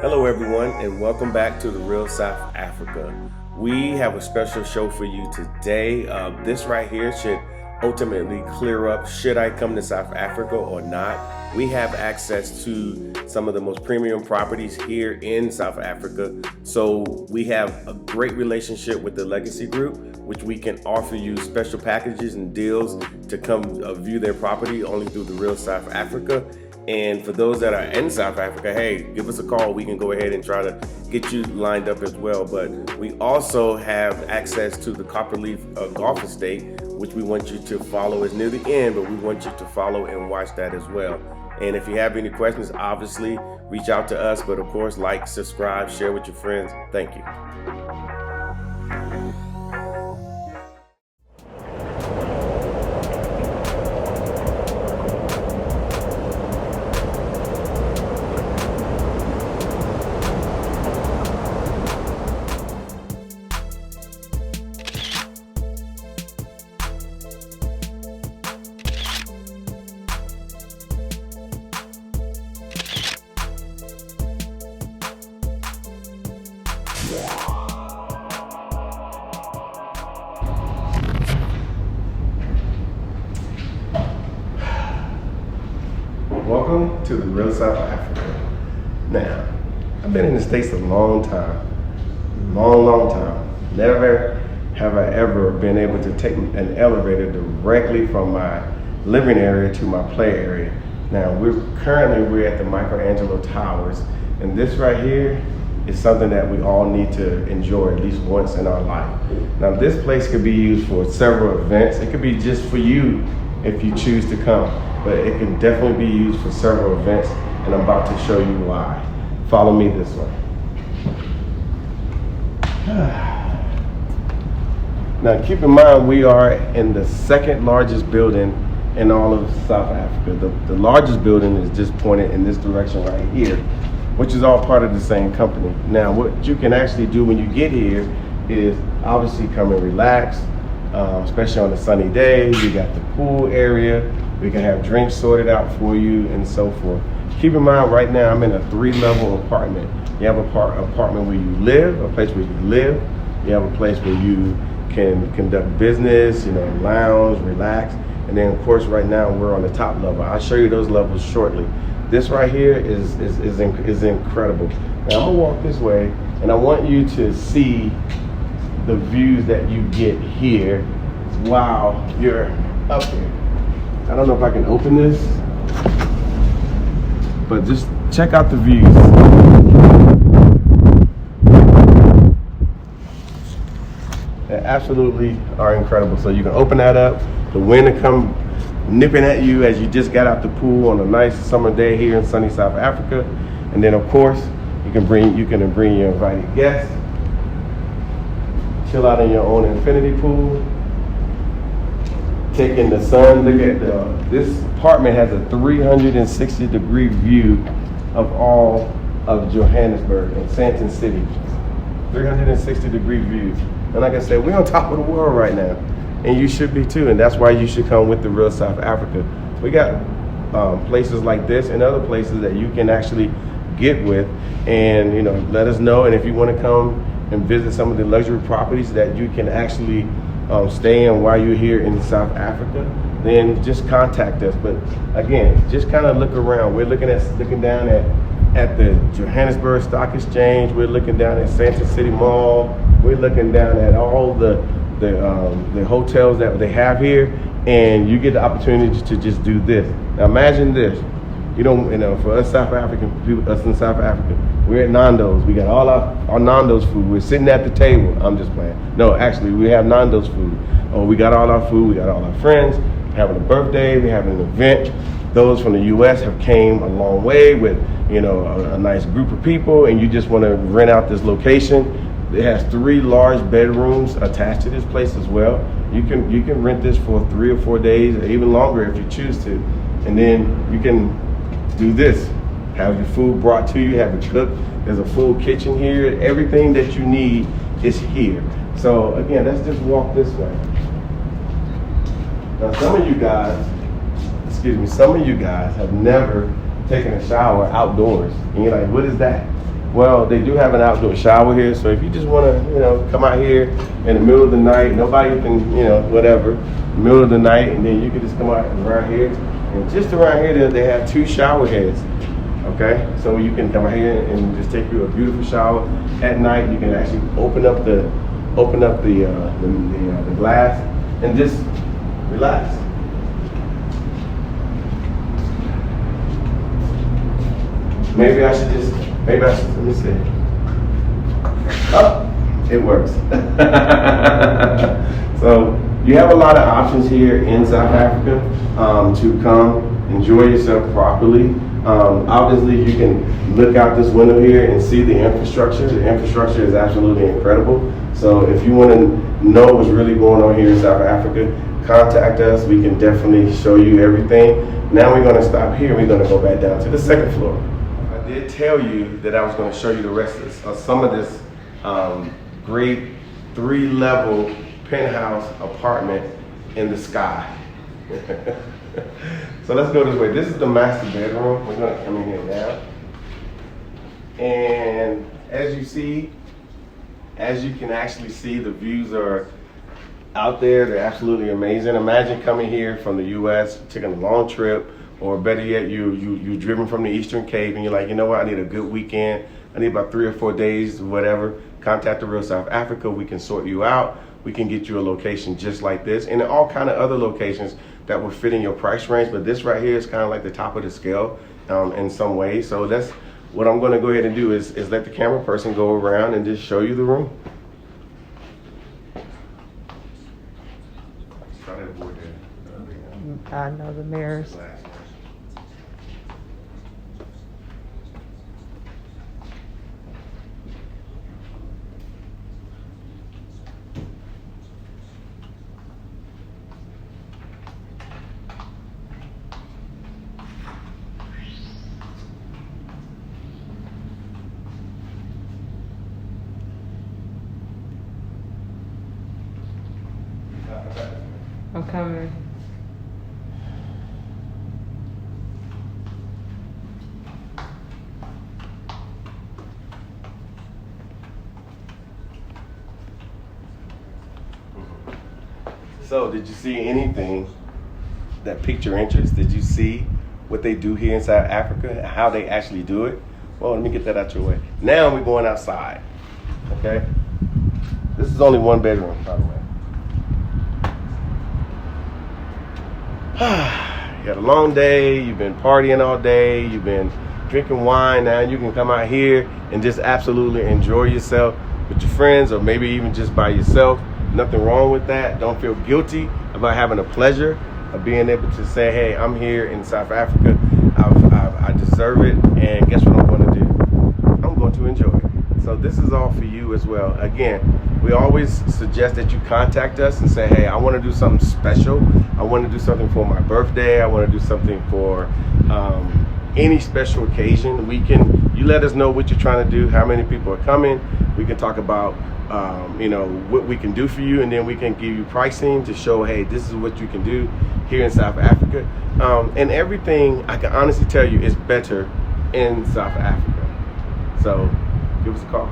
Hello everyone and welcome back to the Real South Africa. We have a special show for you today. This right here should ultimately clear up should I come to South Africa or not. We have access to some of the most premium properties here in South Africa. So we have a great relationship with the Legacy Group, which we can offer you special packages and deals to come view their property only through the Real South Africa. And for those that are in South Africa, hey, give us a call. We can go ahead and try to get you lined up as well. But we also have access to the Copperleaf Golf Estate, which we want you to follow. It's near the end, but we want you to follow and watch that as well. And if you have any questions, obviously reach out to us. But of course, like, subscribe, share with your friends. Thank you. Welcome to the Real South Africa. Now, I've been in the States a long time. Never have I ever been able to take an elevator directly from my living area to my play area. Now, we're at the Michelangelo Towers, and this right here is something that we all need to enjoy at least once in our life. Now, this place could be used for several events. It could be just for you if you choose to come, but it can definitely be used for several events, and I'm about to show you why. Follow me this way. Now, keep in mind, we are in the second largest building in all of South Africa. The largest building is just pointed in this direction right here, which is all part of the same company. Now, what you can actually do when you get here is obviously come and relax, especially on a sunny day. You got the pool area. We can have drinks sorted out for you and so forth. Keep in mind, right now I'm in a 3-level apartment. You have a apartment where you live, a place where you live. You have a place where you can conduct business, lounge, relax. And then of course right now we're on the top level. I'll show you those levels shortly. This right here is incredible. Now I'm gonna walk this way, and I want you to see the views that you get here while you're up here. I don't know if I can open this, but just check out the views. They absolutely are incredible. So you can open that up, the wind will come nipping at you as you just got out the pool on a nice summer day here in sunny South Africa. And then of course, you can bring your invited guests, chill out in your own infinity pool, take in the sun. Look at this apartment has a 360-degree view of all of Johannesburg and Sandton City. 360-degree view. And like I said, we're on top of the world right now. And you should be too, and that's why you should come with the Real South Africa. We got places like this and other places that you can actually get with, and let us know. And if you want to come and visit some of the luxury properties that you can actually stay in while you're here in South Africa, then just contact us. But again, just kind of look around. We're looking down at the Johannesburg Stock Exchange. We're looking down at Sandton City Mall. We're looking down at all the hotels that they have here, and you get the opportunity to just do this. Now imagine this, for us South African people, us in South Africa, we're at Nando's. We got all our Nando's food. We're sitting at the table. I'm just playing. No, actually, we have Nando's food. Oh, we got all our food. We got all our friends having a birthday. We're having an event. Those from the U.S. have came a long way with a nice group of people, and you just want to rent out this location. It has 3 large bedrooms attached to this place as well. You can rent this for 3 or 4 days, or even longer if you choose to. And then you can do this. Have your food brought to you, have it cooked. There's a full kitchen here. Everything that you need is here. So again, let's just walk this way. Now some of you guys have never taken a shower outdoors. And you're like, what is that? Well, they do have an outdoor shower here, so if you just want to, come out here in the middle of the night, nobody can, whatever, middle of the night, and then you can just come out around here. And just around here, they have 2 shower heads. Okay, so you can come out here and just take you a beautiful shower at night. You can actually open up the glass and just relax. Maybe I should, let me see. Oh, it works. So you have a lot of options here in South Africa to come enjoy yourself properly. Obviously, you can look out this window here and see the infrastructure. The infrastructure is absolutely incredible. So if you want to know what's really going on here in South Africa, contact us. We can definitely show you everything. Now we're going to stop here. We're going to go back down to the 2nd floor. I did tell you that I was going to show you the rest of this, some of this great 3-level penthouse apartment in the sky. So let's go this way. This is the master bedroom. We're going to come in here now. And as you can actually see, the views are out there. They're absolutely amazing. Imagine coming here from the U.S., taking a long trip, or better yet, you're driven from the Eastern Cape and you're like, you know what, I need a good weekend. I need about 3 or 4 days, whatever. Contact the Real South Africa. We can sort you out. We can get you a location just like this, and all kind of other locations that will fit in your price range. But this right here is kind of like the top of the scale in some ways. So that's what I'm going to go ahead and do is let the camera person go around and just show you the room. Try to avoid that. I know the mirrors. I'm coming. So, did you see anything that piqued your interest? Did you see what they do here in South Africa, how they actually do it? Well, let me get that out your way. Now we're going outside, okay? This is only 1 bedroom, by the way. You had a long day, you've been partying all day, you've been drinking wine. Now you can come out here and just absolutely enjoy yourself with your friends, or maybe even just by yourself. Nothing wrong with that. Don't feel guilty about having a pleasure of being able to say, hey, I'm here in South Africa. I deserve it, and guess what I'm going to do? I'm going to enjoy it. So this is all for you as well. Again, we always suggest that you contact us and say, hey, I want to do something special. I want to do something for my birthday. I want to do something for any special occasion. You let us know what you're trying to do, how many people are coming. We can talk about what we can do for you, and then we can give you pricing to show, hey, this is what you can do here in South Africa. And everything, I can honestly tell you, is better in South Africa. So give us a call.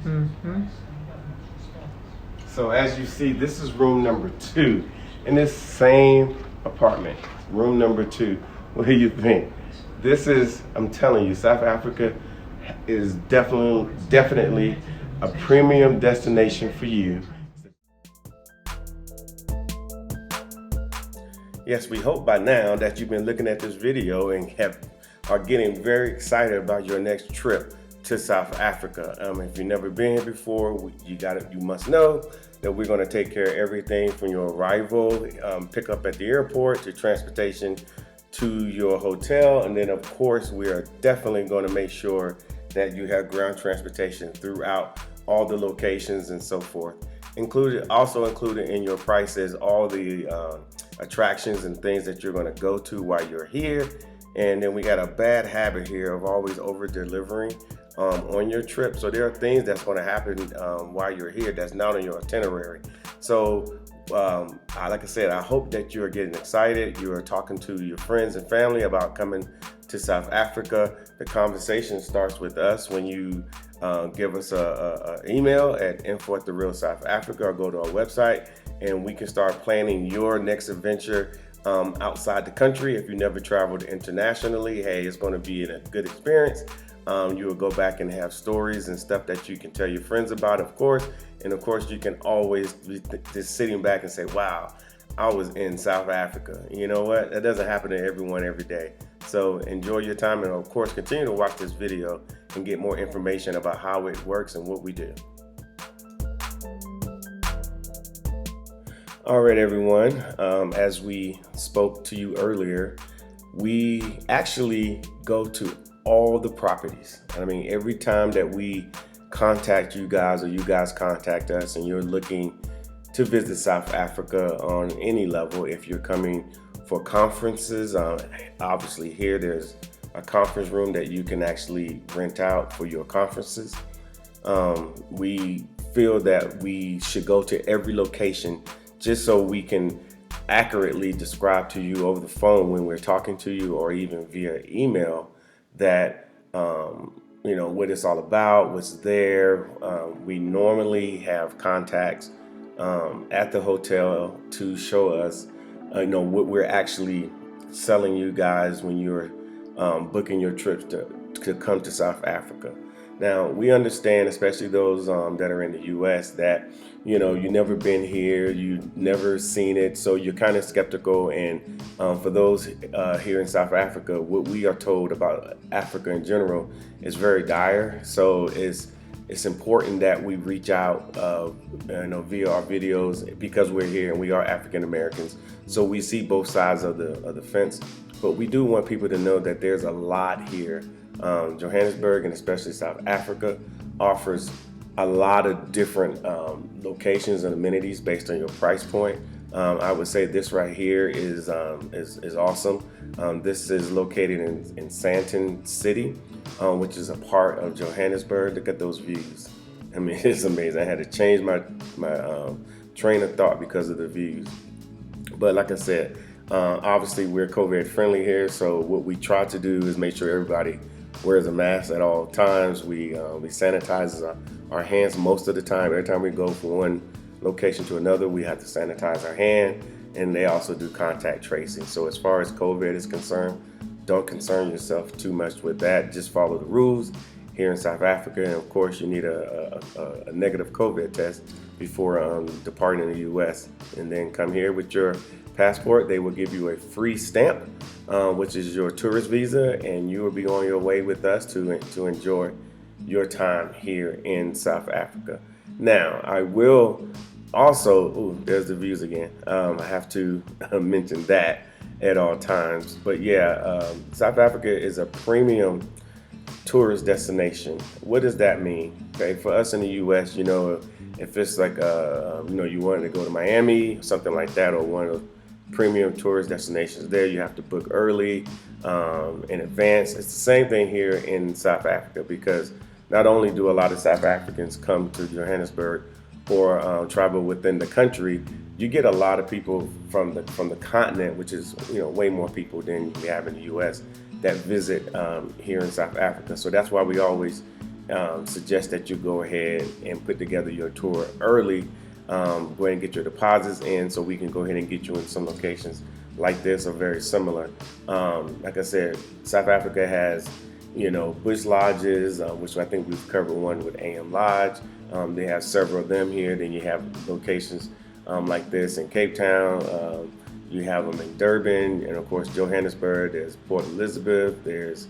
Mm-hmm. So as you see, this is room number 2 in this same apartment. Room number 2. What do you think? This is, I'm telling you, South Africa is definitely a premium destination for you. Yes, we hope by now that you've been looking at this video and are getting very excited about your next trip to South Africa. If you've never been here before, you must know that we're going to take care of everything from your arrival, pick up at the airport, to transportation to your hotel, and then of course we are definitely going to make sure that you have ground transportation throughout all the locations and so forth. Also included in your prices all the attractions and things that you're going to go to while you're here. And then we got a bad habit here of always over delivering on your trip. So there are things that's going to happen while you're here that's not on your itinerary. So like I said, I hope that you are getting excited. You are talking to your friends and family about coming to South Africa. The conversation starts with us when you give us a email at info@therealsouthafrica, or go to our website, and we can start planning your next adventure outside the country. If you never traveled internationally, hey, it's going to be a good experience. You will go back and have stories and stuff that you can tell your friends about, of course. And of course, you can always be just sitting back and say, wow, I was in South Africa. You know what? That doesn't happen to everyone every day. So enjoy your time, and of course, continue to watch this video and get more information about how it works and what we do. All right, everyone. As we spoke to you earlier, we actually go to all the properties. I mean, every time that we contact you guys, or you guys contact us, and you're looking to visit South Africa on any level, if you're coming for conferences, obviously here there's a conference room that you can actually rent out for your conferences. We feel that we should go to every location just so we can accurately describe to you over the phone when we're talking to you, or even via email, that what it's all about, what's there. We normally have contacts at the hotel to show us what we're actually selling you guys when you're booking your trips to come to South Africa. Now, we understand, especially those that are in the U.S., that you've never been here, you've never seen it, so you're kind of skeptical. And for those here in South Africa, what we are told about Africa in general is very dire. So it's important that we reach out via our videos, because we're here and we are African Americans, so we see both sides of the fence. But we do want people to know that there's a lot here. Johannesburg, and especially South Africa, offers a lot of different locations and amenities based on your price point. I would say this right here is awesome. This is located in Sandton City, which is a part of Johannesburg. Look at those views. I mean, it's amazing. I had to change my train of thought because of the views. But like I said, obviously we're COVID friendly here, so what we try to do is make sure everybody wears a mask at all times. We sanitize our hands most of the time. Every time we go from one location to another, we have to sanitize our hand, and they also do contact tracing. So as far as COVID is concerned, don't concern yourself too much with that. Just follow the rules here in South Africa. And of course, you need a negative COVID test before departing the U.S. And then come here with your passport. They will give you a free stamp, which is your tourist visa, and you will be on your way with us to enjoy your time here in South Africa. Now, I will also, there's the views again. I have to mention that at all times. But yeah, South Africa is a premium tourist destination. What does that mean? Okay, for us in the U.S., if it's like you wanted to go to Miami, something like that, or one of those premium tourist destinations, there you have to book early in advance. It's the same thing here in South Africa, because not only do a lot of South Africans come to Johannesburg or travel within the country, you get a lot of people from the continent, which is way more people than we have in the U.S. that visit here in South Africa. So that's why we always suggest that you go ahead and put together your tour early. Go ahead and get your deposits in, so we can go ahead and get you in some locations like this or very similar. Like I said, South Africa has bush lodges, which I think we've covered one with AM Lodge. They have several of them here. Then you have locations like this in Cape Town. You have them in Durban, and of course Johannesburg. There's Port Elizabeth. There's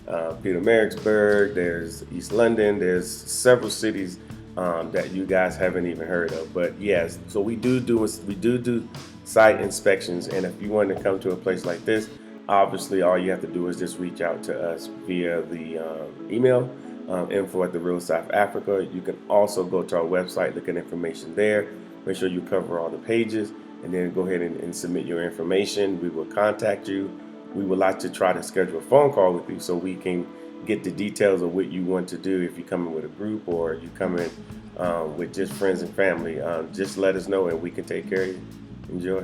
Pietermaritzburg. There's East London. There's several cities that you guys haven't even heard of. But yes, so we do site inspections, and if you want to come to a place like this, obviously all you have to do is just reach out to us via the email info at the Real South Africa. You can also go to our website, look at information there, make sure you cover all the pages, and then go ahead and submit your information. We will contact you. We would like to try to schedule a phone call with you so we can get the details of what you want to do. If you come in with a group or you come in with just friends and family, just let us know and we can take care of you. Enjoy.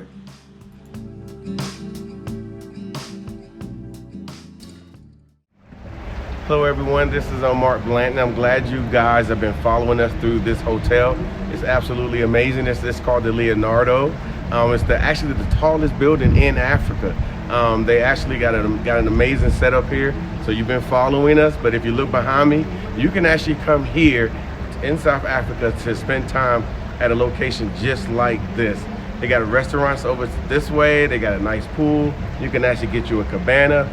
Hello everyone, this is Mark Blanton. I'm glad you guys have been following us through this hotel. It's absolutely amazing. It's called the Leonardo. It's actually the tallest building in Africa. They actually got an amazing setup here. So you've been following us, but if you look behind me, you can actually come here in South Africa to spend time at a location just like this. They got restaurants over this way. They got a nice pool. You can actually get you a cabana,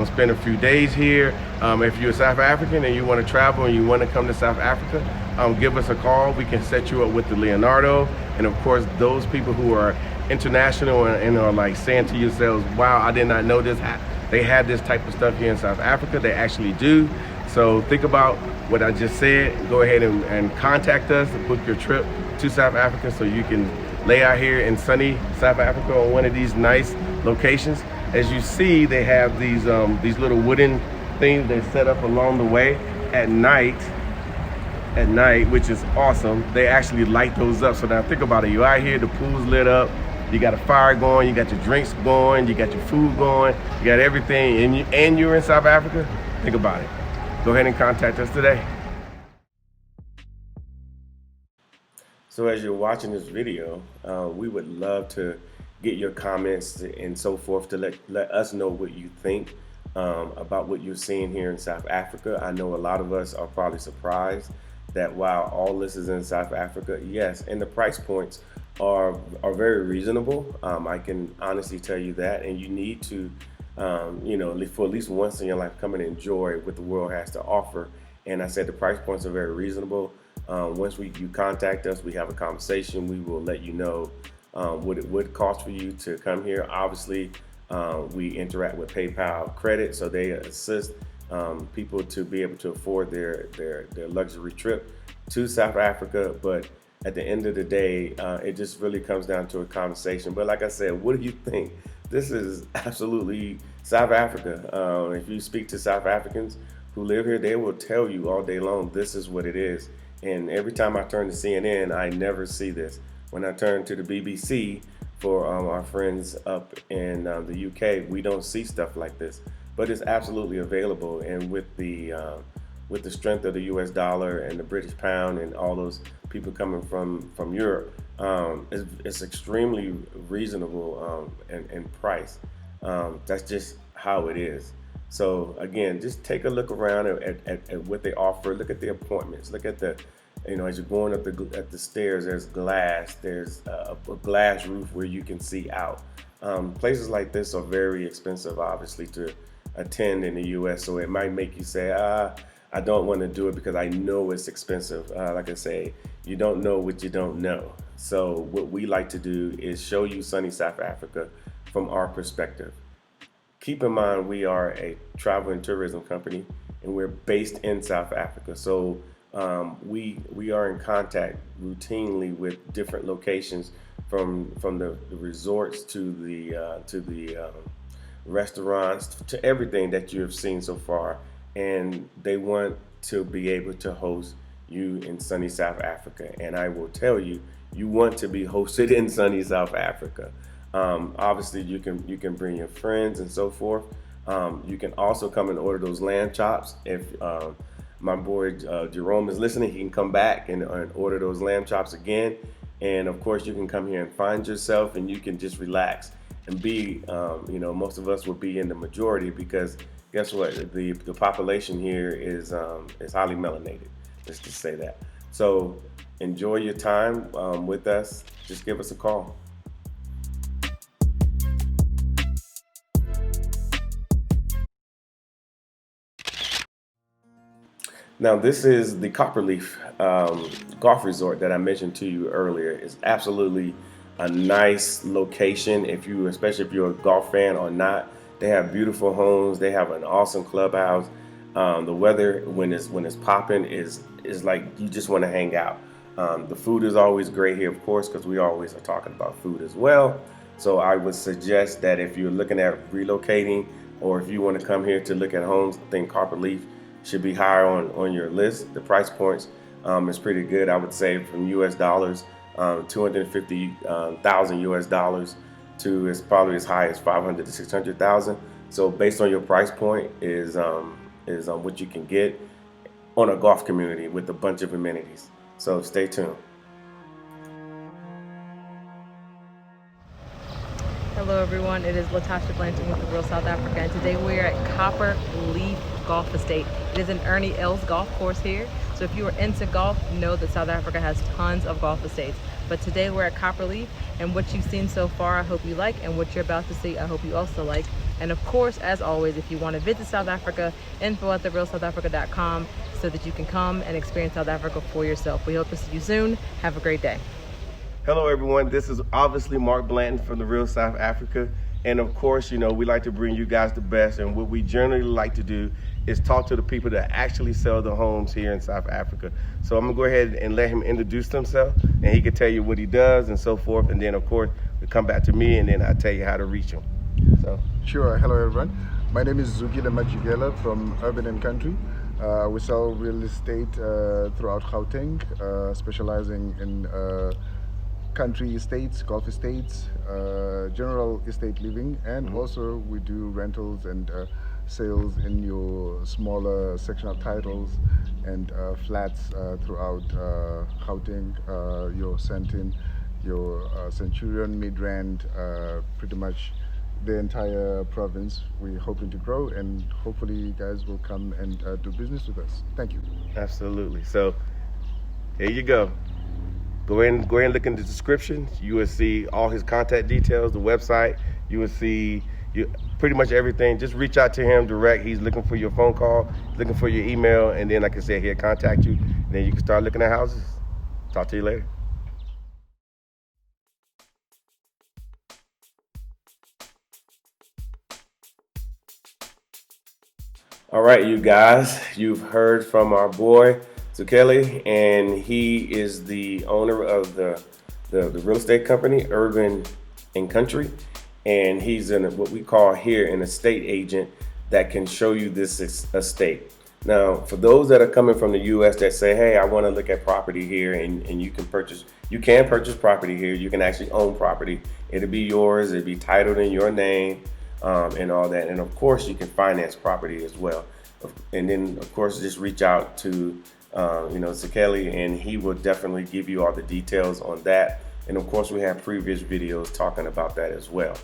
spend a few days here. If you're a South African and you want to travel and you want to come to South Africa, give us a call. We can set you up with the Leonardo. And of course, those people who are international and are like saying to yourselves, wow, I did not know this. They had this type of stuff here in South Africa. They actually do. So think about what I just said. Go ahead and contact us and book your trip to South Africa so you can lay out here in sunny South Africa on one of these nice locations. As you see, they have these little wooden things they set up along the way at night, which is awesome. They actually light those up. So now think about it. You're out here, the pool's lit up. You got a fire going, you got your drinks going, you got your food going, you got everything, and you're in South Africa. Think about it. Go ahead and contact us today. So as you're watching this video, we would love to get your comments and so forth to let us know what you think about what you're seeing here in South Africa. I know a lot of us are probably surprised that while all this is in South Africa, yes, and the price points are very reasonable. I can honestly tell you that, and you need to, for at least once in your life, come and enjoy what the world has to offer. And I said the price points are very reasonable. Once you contact us, we have a conversation. We will let you know what it would cost for you to come here. Obviously, we interact with PayPal credit, so they assist people to be able to afford their luxury trip to South Africa. But at the end of the day, it just really comes down to a conversation. But like I said, what do you think? This is absolutely South Africa. If you speak to South Africans who live here, they will tell you all day long, this is what it is. And every time I turn to CNN, I never see this. When I turn to the BBC for our friends up in the UK, we don't see stuff like this. But it's absolutely available. And with the strength of the US dollar and the British pound and all those people coming from Europe, it's extremely reasonable in price. That's just how it is. So again, just take a look around at what they offer. Look at the appointments. Look at as you're going up the stairs, there's glass. There's a glass roof where you can see out. Places like this are very expensive, obviously, to attend in the U.S. So it might make you say, I don't want to do it because I know it's expensive. Like I say, you don't know what you don't know. So what we like to do is show you sunny South Africa from our perspective. Keep in mind, we are a travel and tourism company, and we're based in South Africa. So we are in contact routinely with different locations, from the resorts to the restaurants, to everything that you have seen so far, and they want to be able to host you in sunny South Africa. And I will tell you, you want to be hosted in sunny South Africa. Obviously, you can bring your friends and so forth. You can also come and order those lamb chops. If my boy Jerome is listening, he can come back and order those lamb chops again. And of course, you can come here and find yourself, and you can just relax and be. Most of us will be in the majority, because guess what? The population here is highly melanated. Let's just say that. So enjoy your time with us. Just give us a call. Now, this is the Copperleaf Golf Resort that I mentioned to you earlier. It's absolutely a nice location, especially if you're a golf fan or not. They have beautiful homes. They have an awesome clubhouse. The weather when it's popping is like you just want to hang out. The food is always great here, of course, because we always are talking about food as well. So I would suggest that if you're looking at relocating or if you want to come here to look at homes, I think Copperleaf should be higher on your list. The price points is pretty good. I would say from US dollars, 250,000 US dollars to it's probably as high as 500 to 600,000. So based on your price point is what you can get on a golf community with a bunch of amenities. So stay tuned. Hello everyone, it is Latasha Blanton with the Real South Africa, and today we are at Copper Leaf Golf Estate. It is an Ernie Els golf course here, so if you are into golf, you know that South Africa has tons of golf estates. But today we're at Copper Leaf, and what you've seen so far I hope you like, and what you're about to see I hope you also like. And of course, as always, if you want to visit South Africa, info at therealsouthafrica.com so that you can come and experience South Africa for yourself. We hope to see you soon. Have a great day. Hello everyone, this is obviously Mark Blanton from the Real South Africa, and of course, you know, we like to bring you guys the best, and what we generally like to do is talk to the people that actually sell the homes here in South Africa. So I'm gonna go ahead and let him introduce himself, and he can tell you what he does and so forth, and then of course, we come back to me and then I'll tell you how to reach him. So. Sure, hello everyone. My name is Zukile Majikela from Urban and Country. We sell real estate throughout Gauteng, specializing in country estates, golf estates, general estate living, and also we do rentals and sales in your smaller sectional titles and flats throughout Gauteng, your Sandton, your Centurion, Midrand, pretty much the entire province. We're hoping to grow, and hopefully you guys will come and do business with us. Thank you. Absolutely. So here you go. Go ahead and look in the description. You will see all his contact details, the website. You will see pretty much everything. Just reach out to him direct. He's looking for your phone call, looking for your email, and then like I said, he'll contact you. And then you can start looking at houses. Talk to you later. All right, you guys, you've heard from our boy Zukile, and he is the owner of the real estate company, Urban and Country, and he's what we call here an estate agent that can show you this estate. Now, for those that are coming from the U.S. that say, hey, I want to look at property here, and you can purchase property here. You can actually own property. It'll be yours. It'll be titled in your name. And all that, and of course you can finance property as well, and then of course just reach out to Zukile, and he will definitely give you all the details on that. And of course we have previous videos talking about that as well.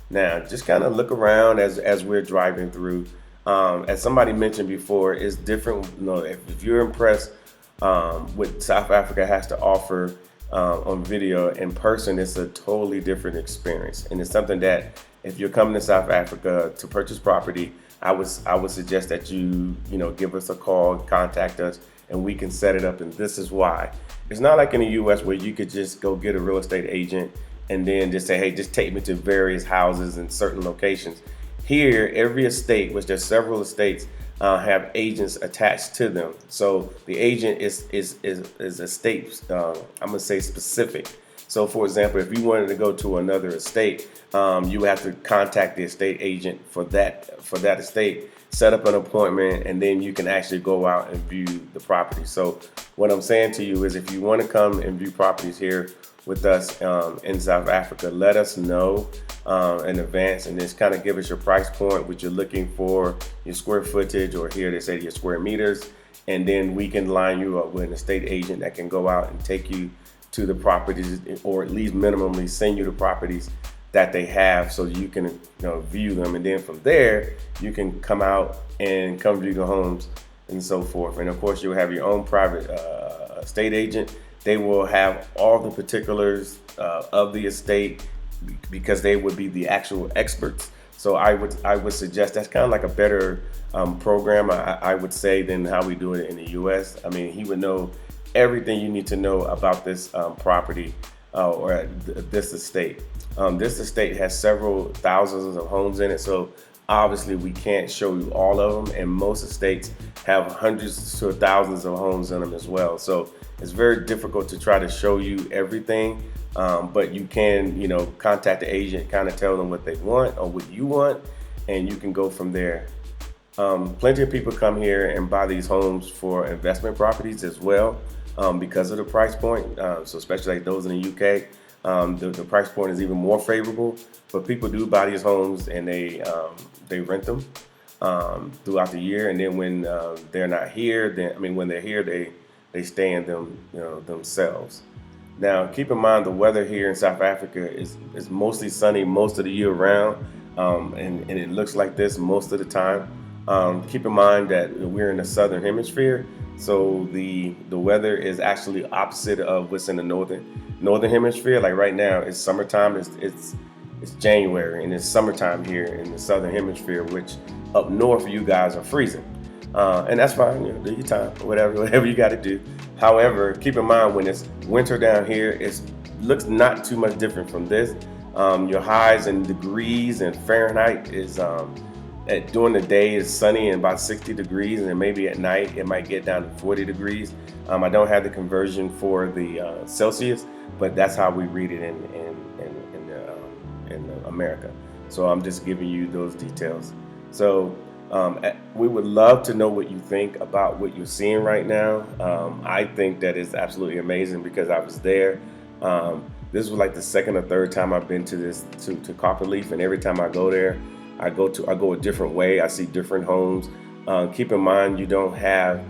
Now just kind of look around as we're driving through. As somebody mentioned before, it's different. If you're impressed what South Africa has to offer on video, in person it's a totally different experience, and it's something that if you're coming to South Africa to purchase property, I would suggest that you give us a call, contact us, and we can set it up. And this is why. It's not like in the U.S. where you could just go get a real estate agent and then just say, hey, just take me to various houses in certain locations. Here, every estate, which there's several estates, have agents attached to them. So the agent is estate, I'm gonna say specific. So for example, if you wanted to go to another estate, you would have to contact the estate agent for that estate, set up an appointment, and then you can actually go out and view the property. So what I'm saying to you is if you want to come and view properties here with us in South Africa, let us know in advance, and just kind of give us your price point, what you're looking for, your square footage, or here they say your square meters, and then we can line you up with an estate agent that can go out and take you to the properties, or at least minimally send you the properties that they have, so you can view them, and then from there you can come out and come view the homes and so forth. And of course you'll have your own private estate agent. They will have all the particulars of the estate because they would be the actual experts. So I would suggest that's kind of like a better program, I would say, than how we do it in the U.S. I mean, he would know everything you need to know about this property or this estate. This estate has several thousands of homes in it, so obviously we can't show you all of them, and most estates have hundreds to thousands of homes in them as well. So it's very difficult to try to show you everything, but you can, contact the agent, kind of tell them what they want or what you want, and you can go from there. Plenty of people come here and buy these homes for investment properties as well, because of the price point. So especially like those in the UK, the price point is even more favorable. But people do buy these homes and they rent them throughout the year, and then when they're not here, when they're here, they stay in them, themselves. Now, keep in mind the weather here in South Africa is mostly sunny most of the year round, and it looks like this most of the time. Keep in mind that we're in the southern hemisphere, so the weather is actually opposite of what's in the northern hemisphere. Like right now, it's summertime. It's January and it's summertime here in the southern hemisphere, which up north you guys are freezing, and that's fine. Do your time, whatever you got to do. However, keep in mind when it's winter down here, it looks not too much different from this. Your highs in degrees and Fahrenheit is during the day is sunny and about 60 degrees, and then maybe at night it might get down to 40 degrees. I don't have the conversion for the Celsius, but that's how we read it in America. So I'm just giving you those details. So we would love to know what you think about what you're seeing right now. I think that is absolutely amazing because I was there. This was like the second or third time I've been to Copperleaf, and every time I go there, I go a different way. I see different homes. Keep in mind, you don't have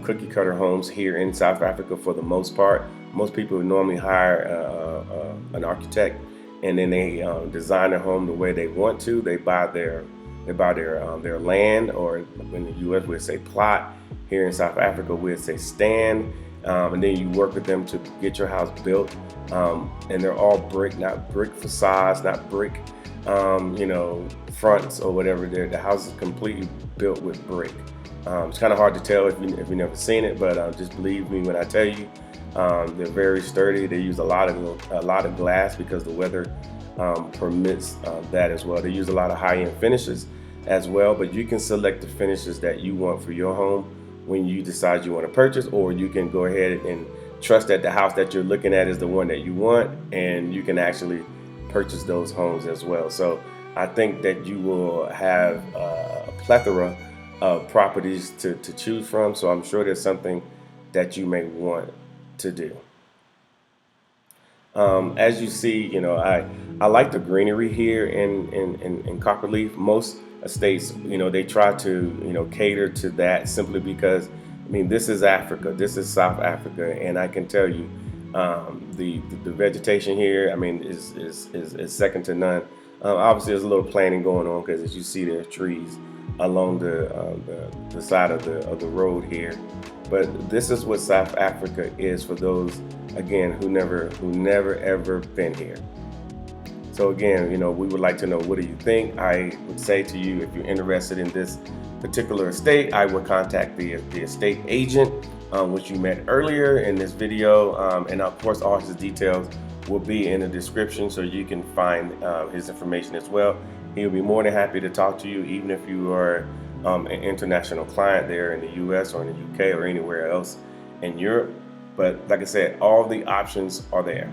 cookie cutter homes here in South Africa for the most part. Most people would normally hire an architect, and then they design their home the way they want to. They buy their land, or in the U.S. we'd say plot. Here in South Africa we'd say stand, and then you work with them to get your house built. And they're all brick, not brick facades, not brick fronts or whatever. The house is completely built with brick. It's kind of hard to tell if you've never seen it, but just believe me when I tell you, they're very sturdy. They use a lot of glass because the weather permits that as well. They use a lot of high-end finishes as well, but you can select the finishes that you want for your home when you decide you want to purchase, or you can go ahead and trust that the house that you're looking at is the one that you want, and you can actually purchase those homes as well. So I think that you will have a plethora of properties to choose from. So I'm sure there's something that you may want to do. As you see, I like the greenery here in Copperleaf. Most estates, they try to, cater to that simply because, this is Africa, this is South Africa, and I can tell you, the vegetation here, is second to none. Obviously, there's a little planting going on because, as you see, there's trees along the side of the road here. But this is what South Africa is for those, again, who never ever been here. So again, we would like to know, what do you think? I would say to you, if you're interested in this particular estate, I would contact the estate agent, which you met earlier in this video, and of course all his details will be in the description, so you can find his information as well. He'll be more than happy to talk to you, even if you are an international client there in the US or in the UK or anywhere else in Europe. But like I said, all the options are there.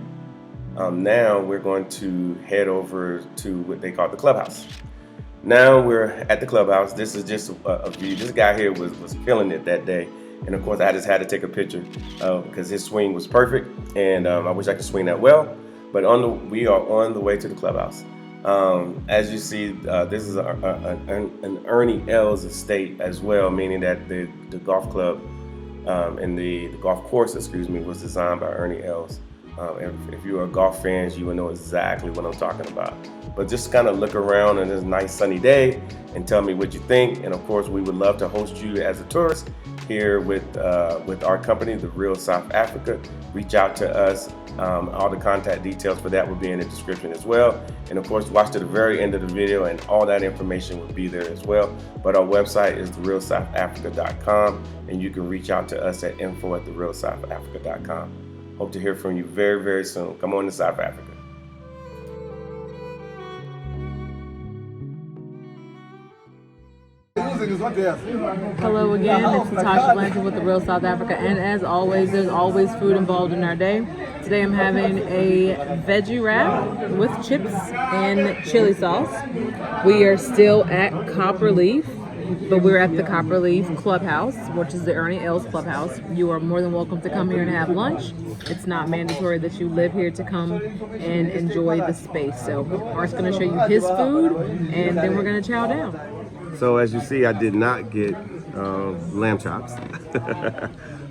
Now we're going to head over to what they call the Clubhouse. Now we're at the Clubhouse. This is just a view. This guy here was killing it that day. And of course I just had to take a picture because his swing was perfect, and I wish I could swing that well. But we are on the way to the Clubhouse. As you see, this is an Ernie Els estate as well, meaning that the golf club and the golf course, was designed by Ernie Els. If you are golf fans, you will know exactly what I'm talking about. But just kind of look around on this nice sunny day and tell me what you think. And of course, we would love to host you as a tourist here with our company, The Real South Africa, reach out to us. All the contact details for that will be in the description as well. And of course, watch to the very end of the video and all that information will be there as well. But our website is therealsouthafrica.com, and you can reach out to us at info@therealsouthafrica.com. Hope to hear from you very, very soon. Come on to South Africa. Hello again, it's Natasha Blanton with The Real South Africa, and as always, there's always food involved in our day. Today I'm having a veggie wrap with chips and chili sauce. We are still at Copperleaf, but we're at the Copperleaf Clubhouse, which is the Ernie Els Clubhouse. You are more than welcome to come here and have lunch. It's not mandatory that you live here to come and enjoy the space. So Art's going to show you his food, and then we're going to chow down. So as you see, I did not get lamb chops.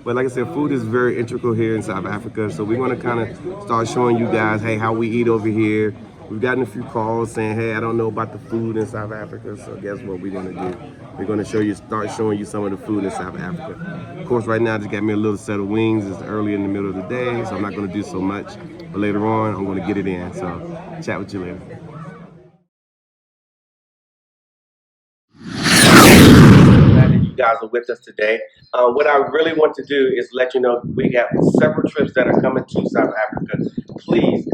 But like I said, food is very integral here in South Africa. So we're going to kind of start showing you guys, hey, how we eat over here. We've gotten a few calls saying, hey, I don't know about the food in South Africa. So guess what we're going to do? We're going to start showing you some of the food in South Africa. Of course, right now I just got me a little set of wings. It's early in the middle of the day, so I'm not going to do so much. But later on, I'm going to get it in. So chat with you later. You guys are with us today. What I really want to do is let you know we got several trips that are coming to South Africa. Please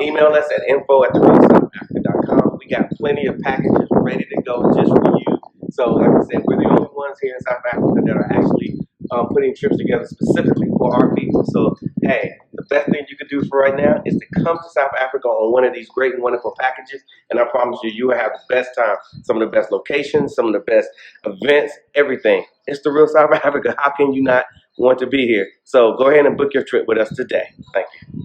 email us at info@therealsouthafrica.com. We got plenty of packages ready to go just for you. So like I said, we're the only ones here in South Africa that are actually putting trips together specifically for our people. So hey, the best thing you could do for right now is to come to South Africa on one of these great and wonderful packages, and I promise you, you will have the best time. Some of the best locations, some of the best events, everything. It's the real South Africa. How can you not want to be here? So go ahead and book your trip with us today. Thank you.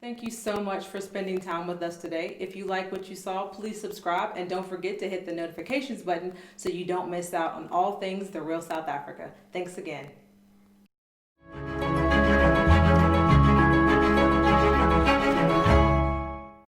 Thank you so much for spending time with us today. If you like what you saw, please subscribe and don't forget to hit the notifications button so you don't miss out on all things The Real South Africa. Thanks again.